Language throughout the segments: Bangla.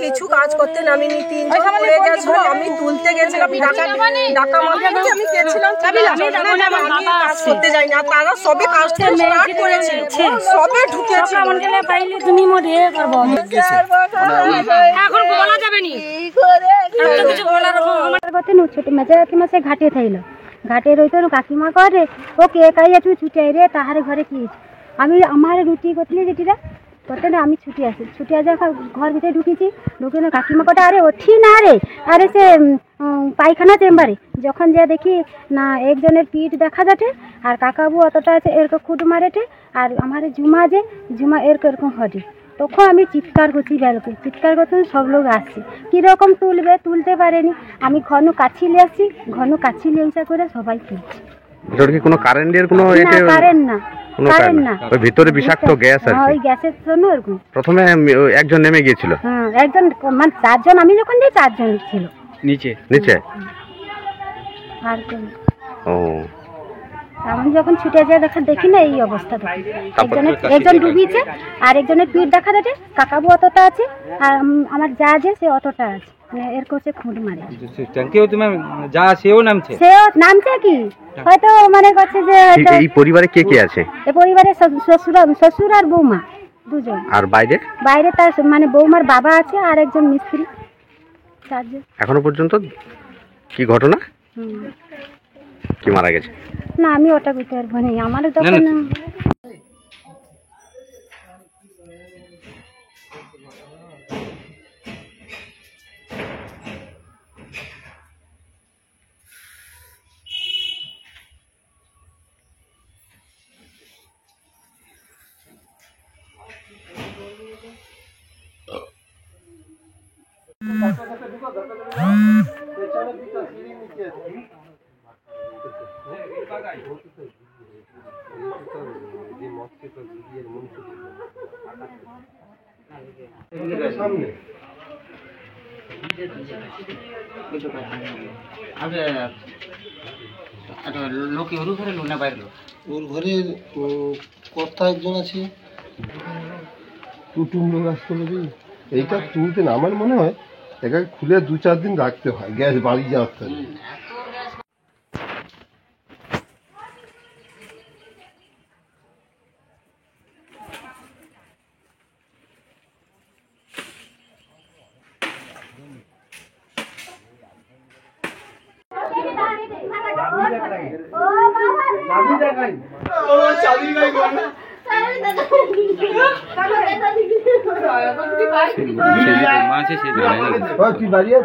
কিছু কাজ করতে নামিনি, 3 জন পড়ে গেছিল, আমি তুলতে গেছিলাম, ঢাকা মার্কেটে আমি গেছিলাম, আমি কাজ করতে যাই না, তারা সবে কাজটা স্টার্ট করেছিল, সবে ঢুকেছিল। তুমি মোরে করব এখন বলা যাবে নি কিছু বলার আমার কথা নো ছোট মেজাতি মাসে ঘাটে থাইলো ঘাটে রইতো কাকিমা করে ও কে কাইয়া তুই ছুটে রে তাহারে ঘরে কি আমি আমার রুটি করতে যেটিরা করতে না আমি ছুটি আসে ঘর ভিতরে ঢুকেছি ঢুকে না কাকিমা কটা আরে ওঠি না রে আরে সে পায়খানা চেম্বারে যখন যা দেখি না একজনের পিঠ দেখা যাচ্ছে আর কাকাবু অতটা আছে এরকম খুঁট মারেটে আর আমার ঝুমা এরকম হটে তখন আমি চিৎকার করছি বেরোতে চিৎকার করতে সব লোক আসছে কীরকম তুলতে পারেনি আমি ঘন কাছি নিয়ে আসছি ঘন কাছি নিয়ে করে সবাই তুলছি কারেন্ট না ওই ভিতরে বিষাক্ত গ্যাস আছে ওই গ্যাসের জন্য এরকম প্রথমে একজন নেমে গিয়েছিল একজন মানে 4 জন আমি যখন যাই 4 জন ছিল নিচে আর ও আমি যখন ছুটে যায় দেখি না এই অবস্থা একজন ডুবিয়েছে আর একজনের পিঠ দেখা যাচ্ছে কাকাবু অতটা আছে আর আমার যা আছে সে অতটা আছে মানে এর কোচে খুঁট মারে সেও নামছে কি হয়তো মনে করছে যে এই পরিবারে কে কে আছে এই পরিবারে শ্বশুর আর বৌমা দুজন আর বাইরে তার মানে বৌমার বাবা আছে আর একজন মিস্ত্রি 4 জন এখনো পর্যন্ত কি ঘটনা কি মারা গেছে না আমি ওটা বুঝতে পারবো না আমার তখন ওর ঘরে কর্তা একজন আছে কুটুম লোক আসতে হবে এইটা তুলতে না আমার মনে হয় এটাকে খুলে 2-4 দিন রাখতে হয় গ্যাস বাড়ি যাওয়ার জন্য কি বাড়িয়ে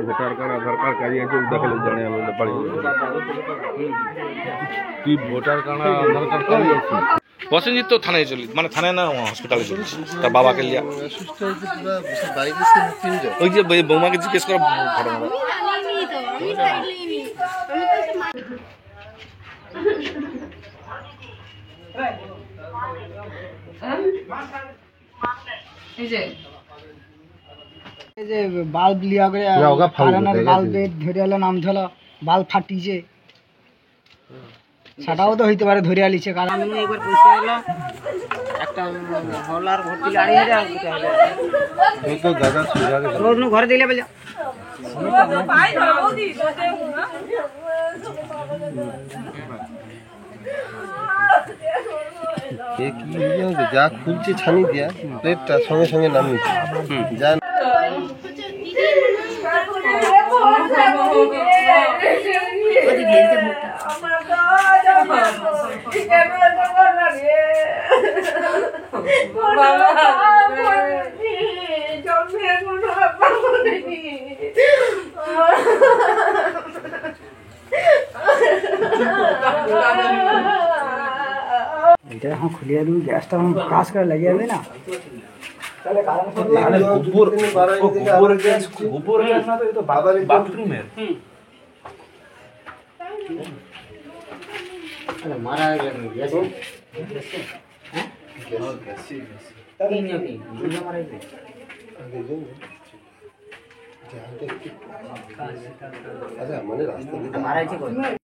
ভোটার কার্ড আধার কার্ড কারিয়ে দেখালে জানে তুই ভোটার কার্ড আধার কার্ড কারিয়েছি বসেনজিৎ তো থানায় চলি মানে থানায় না হসপিটালে চলিস তার বাবাকে লিয়া ওই যে বৌমাকে জিজ্ঞেস করা ঘটনা বাল্ব লিয়া করে বাল্বে ধরে এলো নাম ধরো বাল্ব ফাটিছে সেটাও তো হইতে পারে ধরে আলিছে কারণ একবার পয়সা এলো একটা হলার ভর্তি গাড়ি ঘরে দিলে বলে যা খুলছে ছানি দিয়া প্লেটটা সঙ্গে সঙ্গে নামিয়েছে যা এটা এখন খুলিয়ে দিন গ্যাসটা কাজ করে লাগিয়ে দেবে না আচ্ছা মানে রাস্তা